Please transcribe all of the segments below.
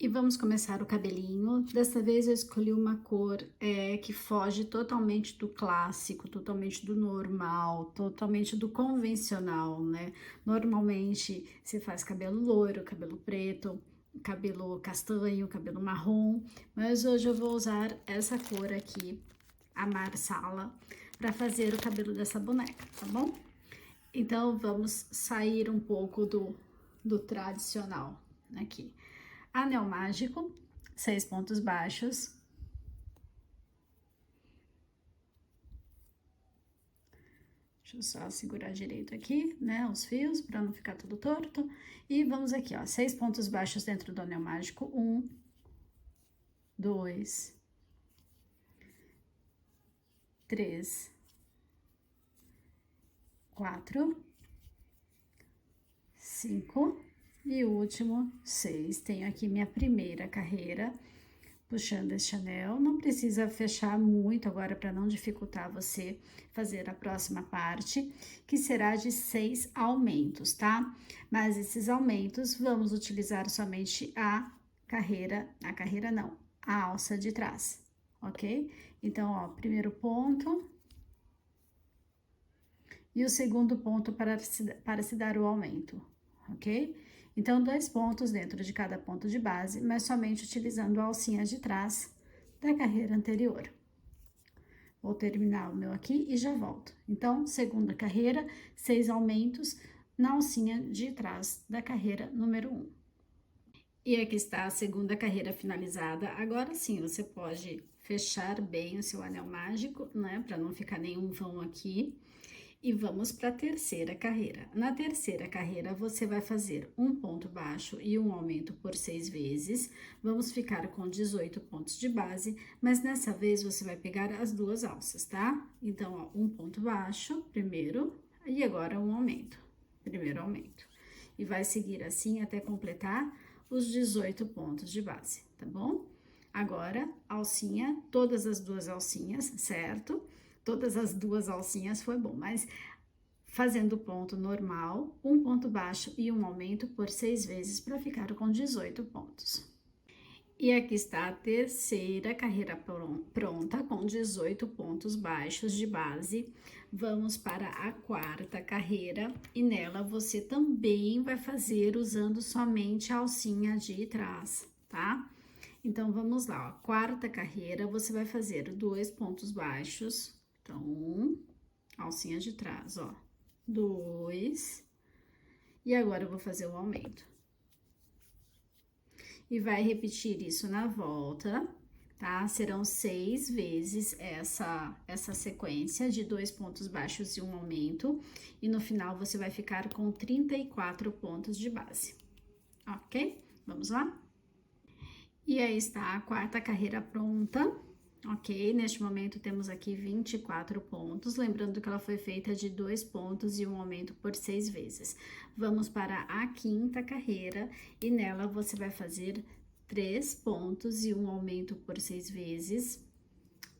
E vamos começar o cabelinho. Dessa vez eu escolhi uma cor que foge totalmente do clássico, totalmente do normal, totalmente do convencional, né? Normalmente se faz cabelo loiro, cabelo preto, cabelo castanho, cabelo marrom, mas hoje eu vou usar essa cor aqui, a marsala, para fazer o cabelo dessa boneca, tá bom? Então vamos sair um pouco do tradicional aqui. Anel mágico, 6 pontos baixos. Deixa eu só segurar direito aqui, né, os fios, para não ficar tudo torto. E vamos aqui, ó, 6 pontos baixos dentro do anel mágico. 1, 2, 3, 4, 5 e o último, 6. Tenho aqui minha primeira carreira. Puxando este anel, não precisa fechar muito agora para não dificultar você fazer a próxima parte, que será de 6 aumentos, tá? Mas esses aumentos vamos utilizar somente a carreira não, a alça de trás, ok? Então, ó, primeiro ponto e o segundo ponto para se dar o aumento, ok? Então, 2 pontos dentro de cada ponto de base, mas somente utilizando a alcinha de trás da carreira anterior. Vou terminar o meu aqui e já volto. Então, segunda carreira, 6 aumentos na alcinha de trás da carreira número 1. E aqui está a segunda carreira finalizada. Agora sim, você pode fechar bem o seu anel mágico, né? Para não ficar nenhum vão aqui. E vamos para a terceira carreira. Na terceira carreira, você vai fazer um ponto baixo e um aumento por 6 vezes. Vamos ficar com 18 pontos de base, mas nessa vez você vai pegar as duas alças, tá? Então, ó, um ponto baixo, primeiro, e agora um aumento, primeiro aumento. E vai seguir assim até completar os 18 pontos de base, tá bom? Agora, alcinha, todas as duas alcinhas, certo? Todas as duas alcinhas foi bom, mas fazendo ponto normal, um ponto baixo e um aumento por 6 vezes para ficar com 18 pontos. E aqui está a terceira carreira pronta com 18 pontos baixos de base. Vamos para a quarta carreira e nela você também vai fazer usando somente a alcinha de trás, tá? Então, vamos lá, ó. Quarta carreira, você vai fazer 2 pontos baixos. Então, alcinha de trás, ó. 2. E agora eu vou fazer o aumento. E vai repetir isso na volta, tá? Serão 6 vezes essa sequência de 2 pontos baixos e um aumento. E no final, você vai ficar com 34 pontos de base, ok? Vamos lá? E aí está a quarta carreira pronta, ok? Neste momento temos aqui 24 pontos, lembrando que ela foi feita de 2 pontos e um aumento por 6 vezes. Vamos para a quinta carreira e nela você vai fazer 3 pontos e um aumento por 6 vezes.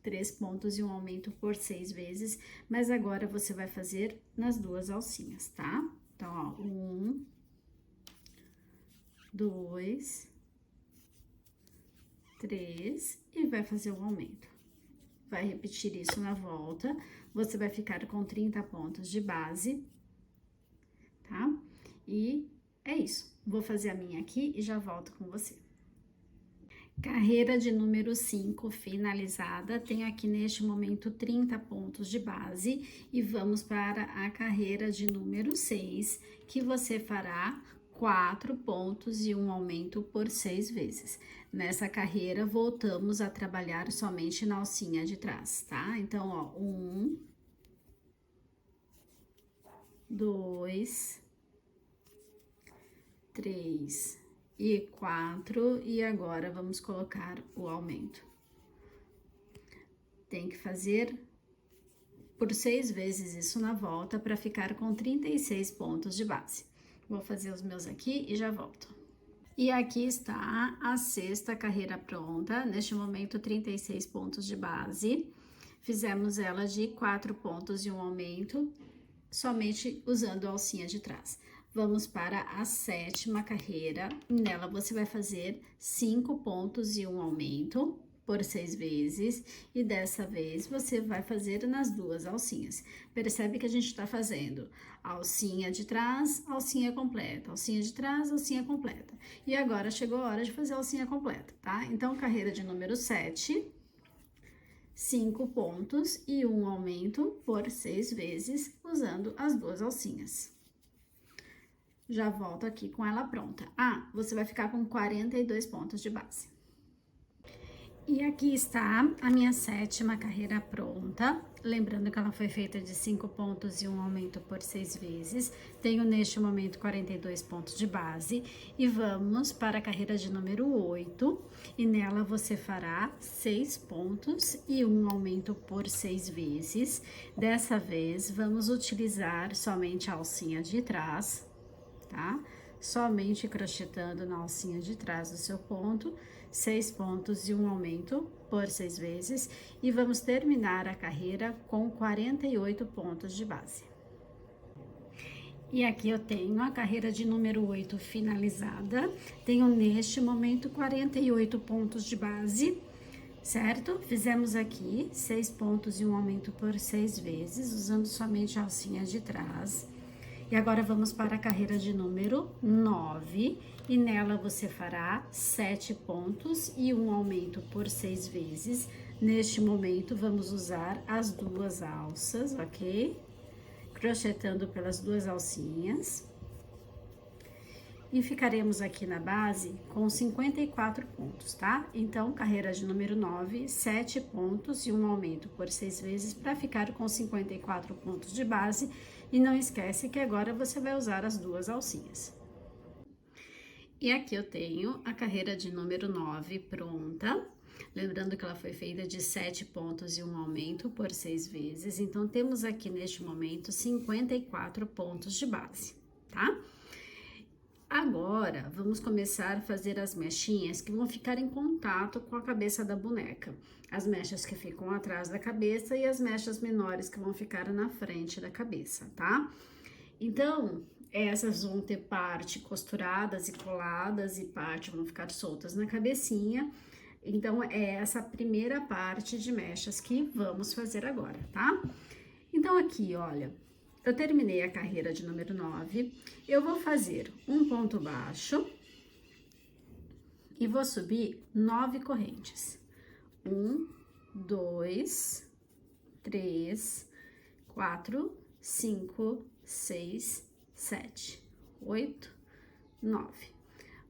3 pontos e um aumento por 6 vezes, mas agora você vai fazer nas duas alcinhas, tá? Então, ó, 1, 2, 3 e vai fazer o aumento. Vai repetir isso na volta, você vai ficar com 30 pontos de base, tá? E é isso. Vou fazer a minha aqui e já volto com você. Carreira de número 5 finalizada, tenho aqui neste momento 30 pontos de base e vamos para a carreira de número 6, que você fará 4 pontos e um aumento por 6 vezes. Nessa carreira, voltamos a trabalhar somente na alcinha de trás, tá? Então, ó, 1, 2, 3 e 4, e agora vamos colocar o aumento. Tem que fazer por 6 vezes isso na volta para ficar com 36 pontos de base. Vou fazer os meus aqui e já volto. E aqui está a sexta carreira pronta, neste momento 36 pontos de base. Fizemos ela de 4 pontos e um aumento, somente usando a alcinha de trás. Vamos para a 7ª carreira. Nela, você vai fazer 5 pontos e um aumento por 6 vezes. E dessa vez, você vai fazer nas 2 alcinhas. Percebe que a gente tá fazendo alcinha de trás, alcinha completa. Alcinha de trás, alcinha completa. E agora, chegou a hora de fazer a alcinha completa, tá? Então, carreira de número 7... 5 pontos e um aumento por 6 vezes, usando as 2 alcinhas. Já volto aqui com ela pronta. Ah, você vai ficar com 42 pontos de base. E aqui está a minha 7ª carreira pronta. Lembrando que ela foi feita de 5 pontos e um aumento por 6 vezes. Tenho neste momento 42 pontos de base. E vamos para a carreira de número 8. E nela você fará 6 pontos e um aumento por 6 vezes. Dessa vez, vamos utilizar somente a alcinha de trás, tá? Somente crochetando na alcinha de trás do seu ponto. 6 pontos e um aumento por 6 vezes, e vamos terminar a carreira com 48 pontos de base. E aqui eu tenho a carreira de número 8 finalizada, tenho neste momento 48 pontos de base, certo? Fizemos aqui 6 pontos e um aumento por 6 vezes, usando somente a alcinha de trás. E agora vamos para a carreira de número 9, e nela você fará 7 pontos e um aumento por 6 vezes. Neste momento, vamos usar as 2 alças, ok? Crochetando pelas 2 alcinhas. E ficaremos aqui na base com 54 pontos, tá? Então, carreira de número 9, 7 pontos e um aumento por 6 vezes para ficar com 54 pontos de base. E não esquece que agora você vai usar as 2 alcinhas. E aqui eu tenho a carreira de número 9 pronta. Lembrando que ela foi feita de 7 pontos e um aumento por 6 vezes. Então, temos aqui neste momento 54 pontos de base, tá? Agora, vamos começar a fazer as mechinhas que vão ficar em contato com a cabeça da boneca. As mechas que ficam atrás da cabeça e as mechas menores que vão ficar na frente da cabeça, tá? Então, essas vão ter parte costuradas e coladas e parte vão ficar soltas na cabecinha. Então, é essa primeira parte de mechas que vamos fazer agora, tá? Então, aqui, olha... Eu terminei a carreira de número 9, eu vou fazer um ponto baixo e vou subir 9 correntes. 1, 2, 3, 4, 5, 6, 7, 8, 9.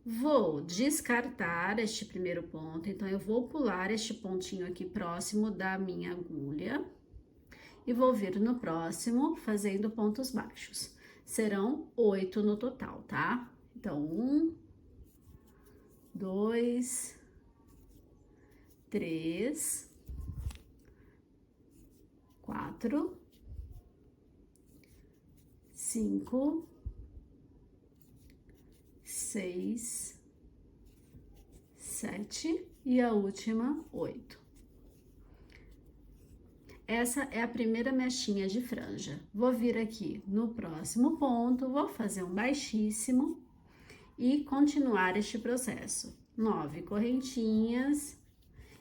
Vou descartar este primeiro ponto, então eu vou pular este pontinho aqui próximo da minha agulha. E vou vir no próximo fazendo pontos baixos. Serão 8 no total, tá? Então, 1, 2, 3, 4, 5, 6, 7 e a última 8. Essa é a primeira mechinha de franja. Vou vir aqui no próximo ponto, vou fazer um baixíssimo e continuar este processo. 9 correntinhas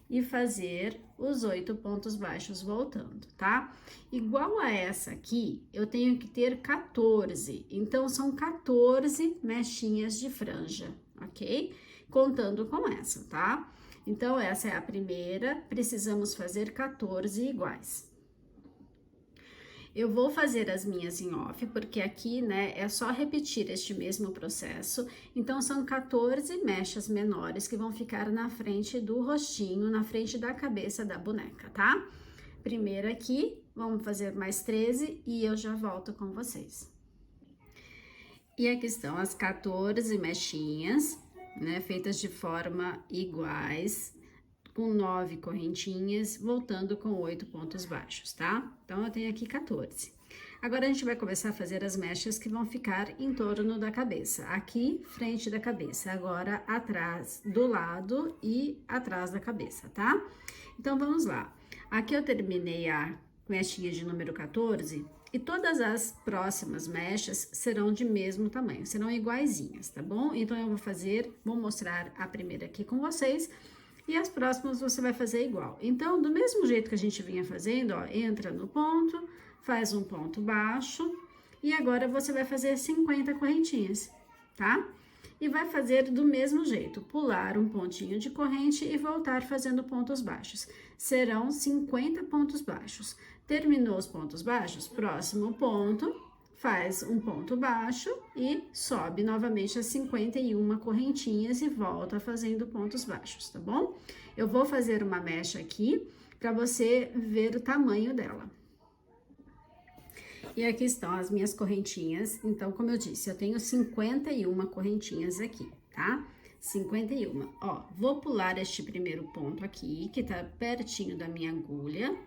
e fazer os 8 pontos baixos voltando, tá? Igual a essa aqui, eu tenho que ter 14, então são 14 mechinhas de franja, ok? Contando com essa, tá? Então, essa é a primeira, precisamos fazer 14 iguais. Eu vou fazer as minhas em off, porque aqui, né, é só repetir este mesmo processo. Então, são 14 mechas menores que vão ficar na frente do rostinho, na frente da cabeça da boneca, tá? Primeiro aqui, vamos fazer mais 13 e eu já volto com vocês. E aqui estão as 14 mechinhas, né, feitas de forma iguais, com 9 correntinhas, voltando com 8 pontos baixos, tá? Então, eu tenho aqui 14. Agora, a gente vai começar a fazer as mechas que vão ficar em torno da cabeça. Aqui, frente da cabeça. Agora, atrás, do lado e atrás da cabeça, tá? Então, vamos lá. Aqui eu terminei a mechinha de número 14, E todas as próximas mechas serão de mesmo tamanho, serão iguaizinhas, tá bom? Então, eu vou mostrar a primeira aqui com vocês e as próximas você vai fazer igual. Então, do mesmo jeito que a gente vinha fazendo, ó, entra no ponto, faz um ponto baixo e agora você vai fazer 50 correntinhas, tá? E vai fazer do mesmo jeito, pular um pontinho de corrente e voltar fazendo pontos baixos. Serão 50 pontos baixos. Terminou os pontos baixos? Próximo ponto, faz um ponto baixo e sobe novamente as 51 correntinhas e volta fazendo pontos baixos, tá bom? Eu vou fazer uma mecha aqui para você ver o tamanho dela. E aqui estão as minhas correntinhas. Então, como eu disse, eu tenho 51 correntinhas aqui, tá? 51. Ó, vou pular este primeiro ponto aqui, que tá pertinho da minha agulha.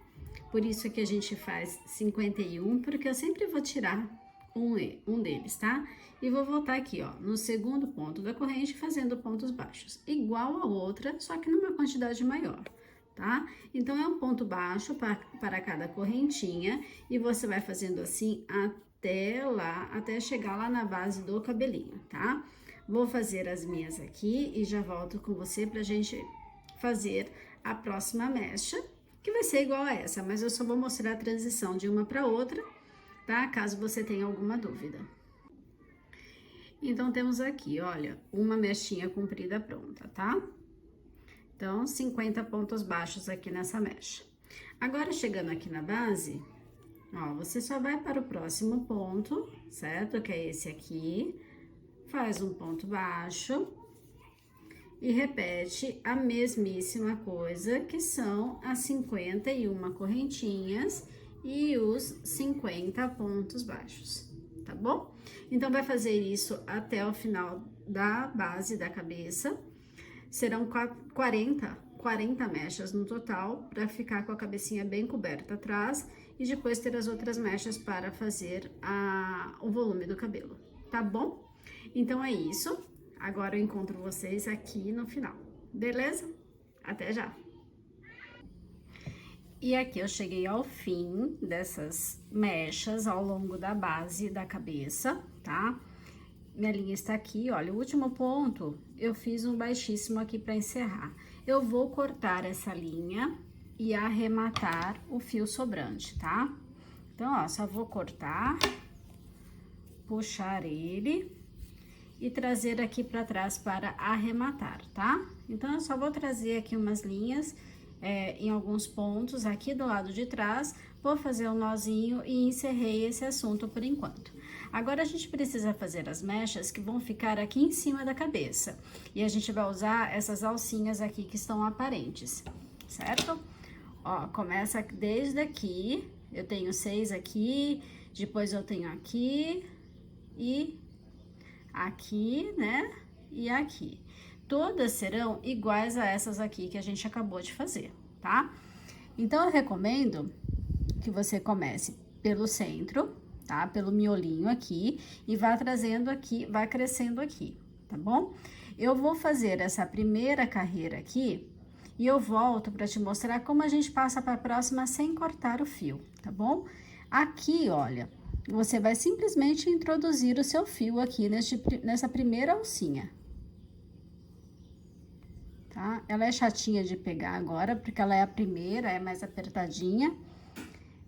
Por isso que a gente faz 51, porque eu sempre vou tirar um deles, tá? E vou voltar aqui, ó, no segundo ponto da corrente, fazendo pontos baixos. Igual a outra, só que numa quantidade maior. Tá? Então, é um ponto baixo para cada correntinha e você vai fazendo assim até chegar lá na base do cabelinho, tá? Vou fazer as minhas aqui e já volto com você pra gente fazer a próxima mecha, que vai ser igual a essa, mas eu só vou mostrar a transição de uma para outra, tá? Caso você tenha alguma dúvida. Então, temos aqui, olha, uma mechinha comprida pronta, tá? Então, 50 pontos baixos aqui nessa mecha. Agora, chegando aqui na base, ó, você só vai para o próximo ponto, certo? Que é esse aqui. Faz um ponto baixo e repete a mesmíssima coisa, que são as 51 correntinhas e os 50 pontos baixos, tá bom? Então, vai fazer isso até o final da base da cabeça. Serão 40 mechas no total, para ficar com a cabecinha bem coberta atrás e depois ter as outras mechas para fazer o volume do cabelo, tá bom? Então, é isso. Agora eu encontro vocês aqui no final, beleza? Até já! E aqui eu cheguei ao fim dessas mechas ao longo da base da cabeça, tá? Minha linha está aqui, olha, o último ponto, eu fiz um baixíssimo aqui para encerrar. Eu vou cortar essa linha e arrematar o fio sobrante, tá? Então, ó, só vou cortar, puxar ele e trazer aqui para trás para arrematar, tá? Então, eu só vou trazer aqui umas linhas em alguns pontos aqui do lado de trás, vou fazer um nozinho e encerrei esse assunto por enquanto. Agora, a gente precisa fazer as mechas que vão ficar aqui em cima da cabeça. E a gente vai usar essas alcinhas aqui que estão aparentes, certo? Ó, começa desde aqui, eu tenho 6 aqui, depois eu tenho aqui e aqui, né? E aqui. Todas serão iguais a essas aqui que a gente acabou de fazer, tá? Então, eu recomendo que você comece pelo centro, tá? Pelo miolinho aqui e vá trazendo aqui, vá crescendo aqui, tá bom? Eu vou fazer essa primeira carreira aqui e eu volto para te mostrar como a gente passa para a próxima sem cortar o fio, tá bom? Aqui, olha, você vai simplesmente introduzir o seu fio aqui nessa primeira alcinha. Tá? Ela é chatinha de pegar agora, porque ela é a primeira, é mais apertadinha.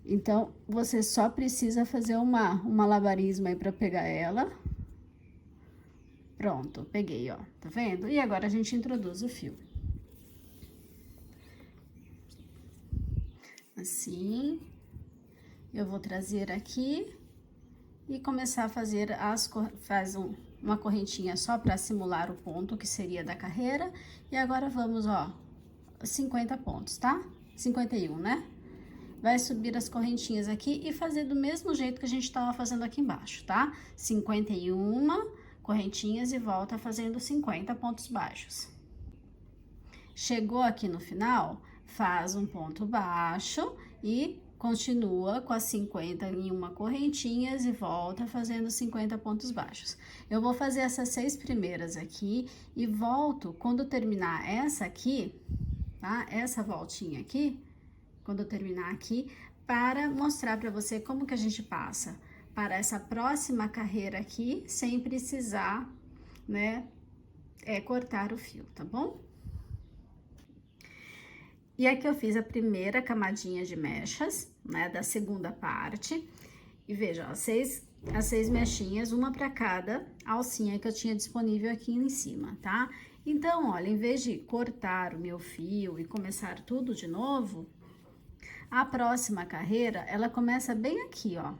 Então, você só precisa fazer um malabarismo aí pra pegar ela. Pronto, peguei, ó, tá vendo? E agora a gente introduz o fio. Assim, eu vou trazer aqui e começar a fazer uma correntinha só para simular o ponto que seria da carreira. E agora vamos, ó, 50 pontos, tá? 51, né? Vai subir as correntinhas aqui e fazer do mesmo jeito que a gente tava fazendo aqui embaixo, tá? 51 correntinhas e volta fazendo 50 pontos baixos. Chegou aqui no final, faz um ponto baixo e continua com as 51 correntinhas e volta fazendo 50 pontos baixos. Eu vou fazer essas 6 primeiras aqui e volto quando terminar essa aqui, tá? Essa voltinha aqui, quando eu terminar aqui, para mostrar para você como que a gente passa para essa próxima carreira aqui, sem precisar, né, cortar o fio, tá bom? E aqui eu fiz a primeira camadinha de mechas, né, da segunda parte. E veja, ó, as seis mechinhas, uma para cada alcinha que eu tinha disponível aqui em cima, tá? Então, olha, em vez de cortar o meu fio e começar tudo de novo, a próxima carreira, ela começa bem aqui, ó,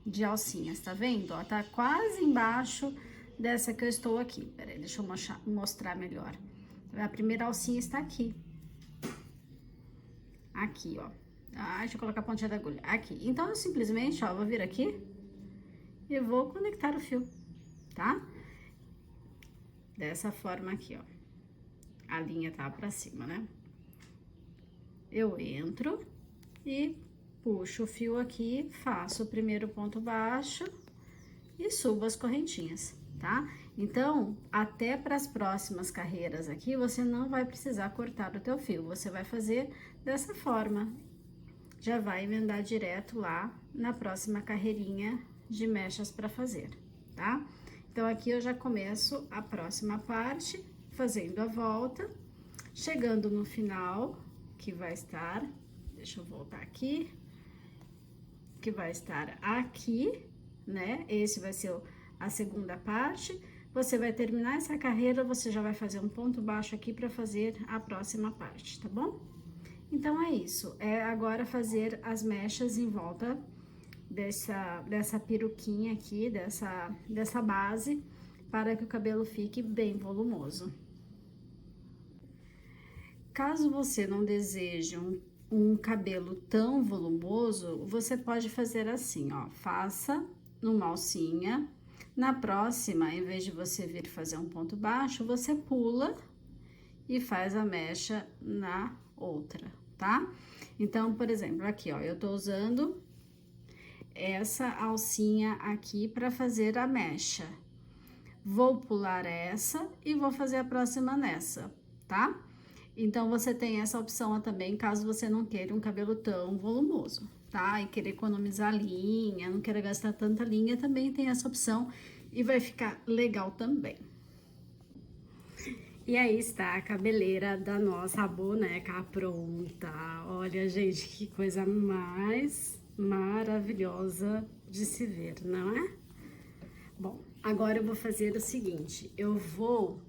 de alcinhas, tá vendo? Ó, tá quase embaixo dessa que eu estou aqui. Peraí, deixa eu mostrar melhor. A primeira alcinha está aqui. Aqui, ó. Ah, deixa eu colocar a pontinha da agulha. Aqui. Então, eu simplesmente, ó, vou vir aqui e vou conectar o fio, tá? Dessa forma aqui, ó. A linha tá pra cima, né? Eu entro e puxo o fio aqui, faço o primeiro ponto baixo e subo as correntinhas, tá? Então, até para as próximas carreiras aqui, você não vai precisar cortar o teu fio, você vai fazer dessa forma. Já vai emendar direto lá na próxima carreirinha de mechas para fazer, tá? Então, aqui eu já começo a próxima parte, fazendo a volta, chegando no final, que vai estar, deixa eu voltar aqui, que vai estar aqui, né? Esse vai ser a segunda parte. Você vai terminar essa carreira, você já vai fazer um ponto baixo aqui para fazer a próxima parte, tá bom? Então, é isso. É agora fazer as mechas em volta dessa peruquinha aqui, dessa base, para que o cabelo fique bem volumoso. Caso você não deseje um cabelo tão volumoso, você pode fazer assim, ó. Faça numa alcinha. Na próxima, em vez de você vir fazer um ponto baixo, você pula e faz a mecha na outra, tá? Então, por exemplo, aqui, ó, eu tô usando essa alcinha aqui para fazer a mecha. Vou pular essa e vou fazer a próxima nessa, tá? Então, você tem essa opção também, caso você não queira um cabelo tão volumoso, tá? E querer economizar linha, não queira gastar tanta linha, também tem essa opção e vai ficar legal também. E aí está a cabeleira da nossa boneca pronta. Olha, gente, que coisa mais maravilhosa de se ver, não é? Bom, agora eu vou fazer o seguinte, eu vou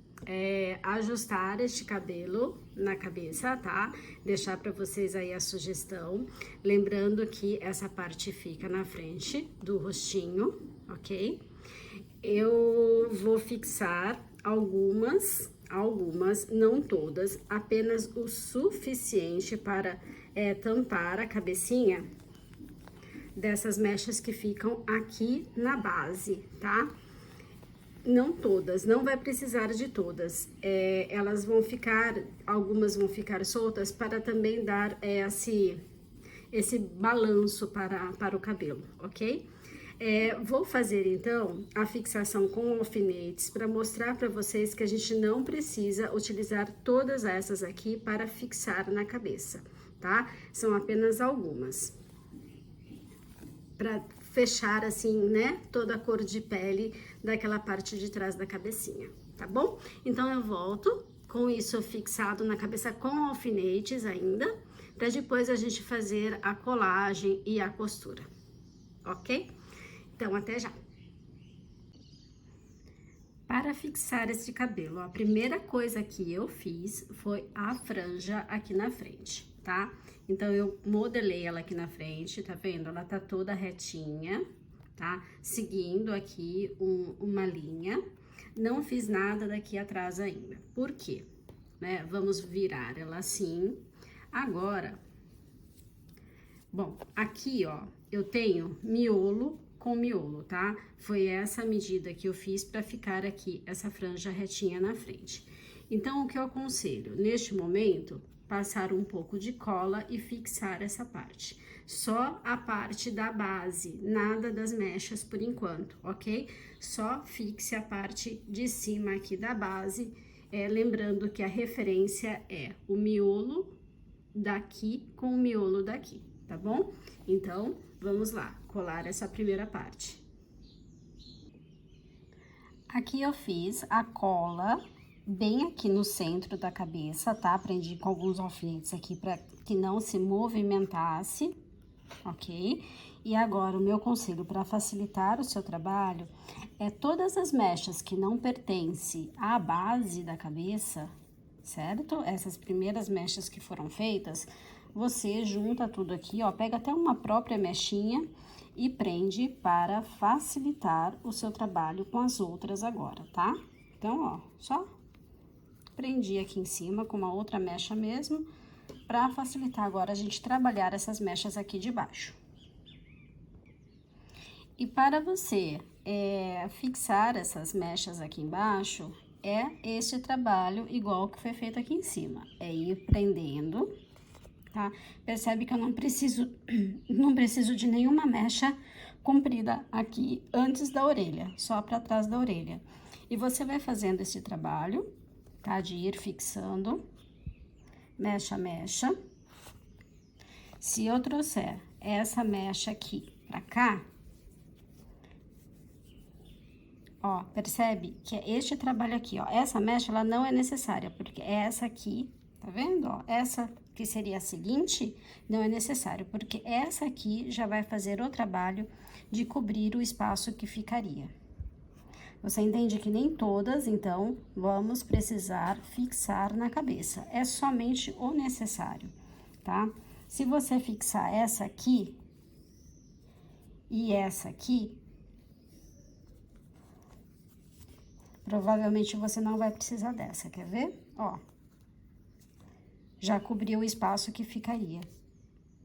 ajustar este cabelo na cabeça, tá? Deixar para vocês aí a sugestão. Lembrando que essa parte fica na frente do rostinho, ok? Eu vou fixar algumas, não todas, apenas o suficiente para tampar a cabecinha dessas mechas que ficam aqui na base, tá? Não todas, não vai precisar de todas. Elas vão ficar, algumas vão ficar soltas para também dar esse balanço para o cabelo, ok? Vou fazer então a fixação com alfinetes para mostrar para vocês que a gente não precisa utilizar todas essas aqui para fixar na cabeça, tá? São apenas algumas. Para fechar assim, né, toda a cor de pele daquela parte de trás da cabecinha, tá bom? Então, eu volto com isso fixado na cabeça com alfinetes ainda, para depois a gente fazer a colagem e a costura, ok? Então, até já! Para fixar esse cabelo, a primeira coisa que eu fiz foi a franja aqui na frente, tá? Então, eu modelei ela aqui na frente, tá vendo? Ela tá toda retinha, tá? Seguindo aqui uma linha. Não fiz nada daqui atrás ainda. Por quê? Né? Vamos virar ela assim. Agora, bom, aqui, ó, eu tenho miolo com miolo, tá? Foi essa medida que eu fiz para ficar aqui essa franja retinha na frente. Então, o que eu aconselho? Neste momento, passar um pouco de cola e fixar essa parte. Só a parte da base, nada das mechas por enquanto, ok? Só fixe a parte de cima aqui da base, lembrando que a referência é o miolo daqui com o miolo daqui, tá bom? Então, vamos lá, colar essa primeira parte. Aqui eu fiz a cola bem aqui no centro da cabeça, tá? Prendi com alguns alfinetes aqui para que não se movimentasse, ok? E agora, o meu conselho para facilitar o seu trabalho é todas as mechas que não pertencem à base da cabeça, certo? Essas primeiras mechas que foram feitas, você junta tudo aqui, ó, pega até uma própria mechinha e prende para facilitar o seu trabalho com as outras agora, tá? Então, ó, só prendi aqui em cima com uma outra mecha mesmo, para facilitar agora a gente trabalhar essas mechas aqui de baixo. E para você fixar essas mechas aqui embaixo, é este trabalho igual que foi feito aqui em cima. É ir prendendo, tá? Percebe que eu não preciso de nenhuma mecha comprida aqui antes da orelha, só para trás da orelha. E você vai fazendo esse trabalho, tá? De ir fixando, mecha a mecha. Se eu trouxer essa mecha aqui pra cá, ó, percebe que é este trabalho aqui, ó, essa mecha, ela não é necessária, porque essa aqui, tá vendo, ó, essa que seria a seguinte, não é necessário, porque essa aqui já vai fazer o trabalho de cobrir o espaço que ficaria. Você entende que nem todas, então, vamos precisar fixar na cabeça, é somente o necessário, tá? Se você fixar essa aqui e essa aqui, provavelmente você não vai precisar dessa, quer ver? Ó, já cobriu o espaço que ficaria,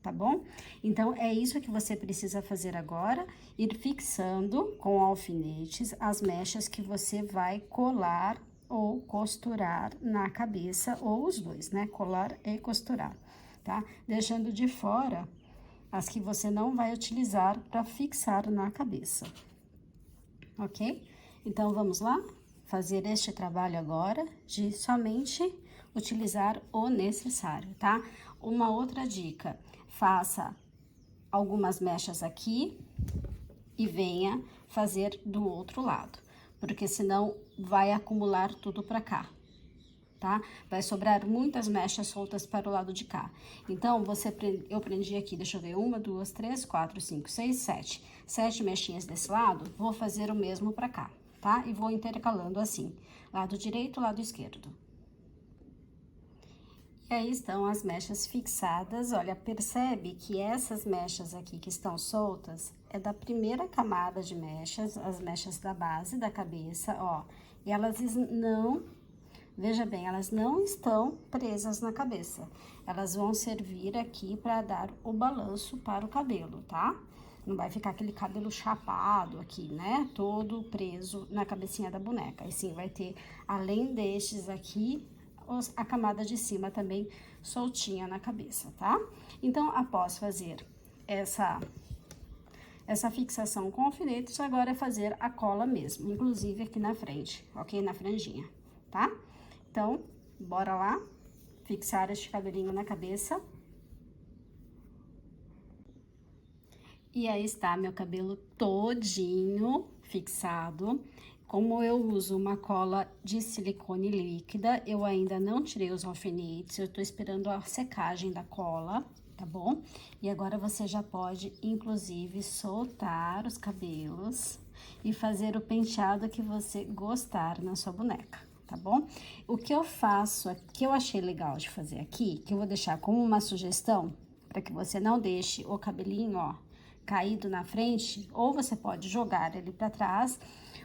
tá bom? Então, é isso que você precisa fazer agora, ir fixando com alfinetes as mechas que você vai colar ou costurar na cabeça, ou os dois, né? Colar e costurar, tá? Deixando de fora as que você não vai utilizar para fixar na cabeça, ok? Então, vamos lá? Fazer este trabalho agora de somente utilizar o necessário, tá? Uma outra dica, faça algumas mechas aqui e venha fazer do outro lado, porque senão vai acumular tudo pra cá, tá? Vai sobrar muitas mechas soltas para o lado de cá. Então, eu prendi aqui, deixa eu ver, 1, 2, 3, 4, 5, 6, 7. 7 mechinhas desse lado, vou fazer o mesmo pra cá, tá? E vou intercalando assim, lado direito, lado esquerdo. E aí estão as mechas fixadas, olha, percebe que essas mechas aqui que estão soltas é da primeira camada de mechas, as mechas da base da cabeça, ó. E elas não, veja bem, elas não estão presas na cabeça. Elas vão servir aqui para dar o balanço para o cabelo, tá? Não vai ficar aquele cabelo chapado aqui, né? Todo preso na cabecinha da boneca. E sim, vai ter, além destes aqui, a camada de cima também soltinha na cabeça, tá? Então, após fazer essa fixação com alfinetes, agora é fazer a cola mesmo, inclusive aqui na frente, ok? Na franjinha, tá? Então, bora lá fixar este cabelinho na cabeça. E aí está meu cabelo todinho fixado. Como eu uso uma cola de silicone líquida, eu ainda não tirei os alfinetes, eu tô esperando a secagem da cola, tá bom? E agora você já pode, inclusive, soltar os cabelos e fazer o penteado que você gostar na sua boneca, tá bom? O que eu faço, que eu achei legal de fazer aqui, que eu vou deixar como uma sugestão, para que você não deixe o cabelinho, ó, caído na frente, ou você pode jogar ele para trás,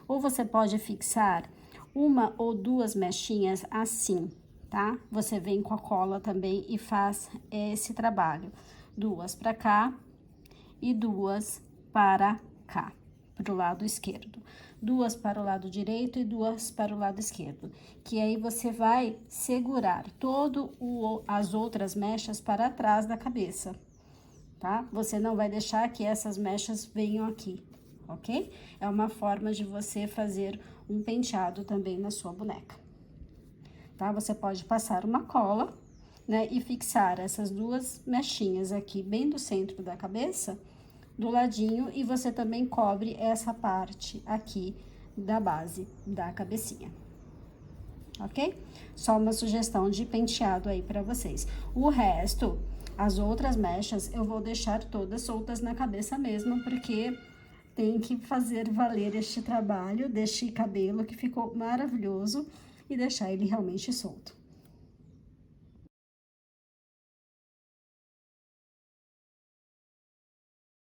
ou você pode fixar uma ou duas mechinhas assim, tá? Você vem com a cola também e faz esse trabalho. Duas para cá e duas para cá, pro lado esquerdo. Duas para o lado direito e duas para o lado esquerdo. Que aí você vai segurar as outras mechas para trás da cabeça, tá? Você não vai deixar que essas mechas venham aqui, ok? É uma forma de você fazer um penteado também na sua boneca, tá? Você pode passar uma cola né? E fixar essas duas mechinhas aqui bem do centro da cabeça, do ladinho, e você também cobre essa parte aqui da base da cabecinha. Ok? Só uma sugestão de penteado aí pra vocês. O resto, as outras mechas, eu vou deixar todas soltas na cabeça mesmo, porque tem que fazer valer este trabalho deste cabelo que ficou maravilhoso e deixar ele realmente solto.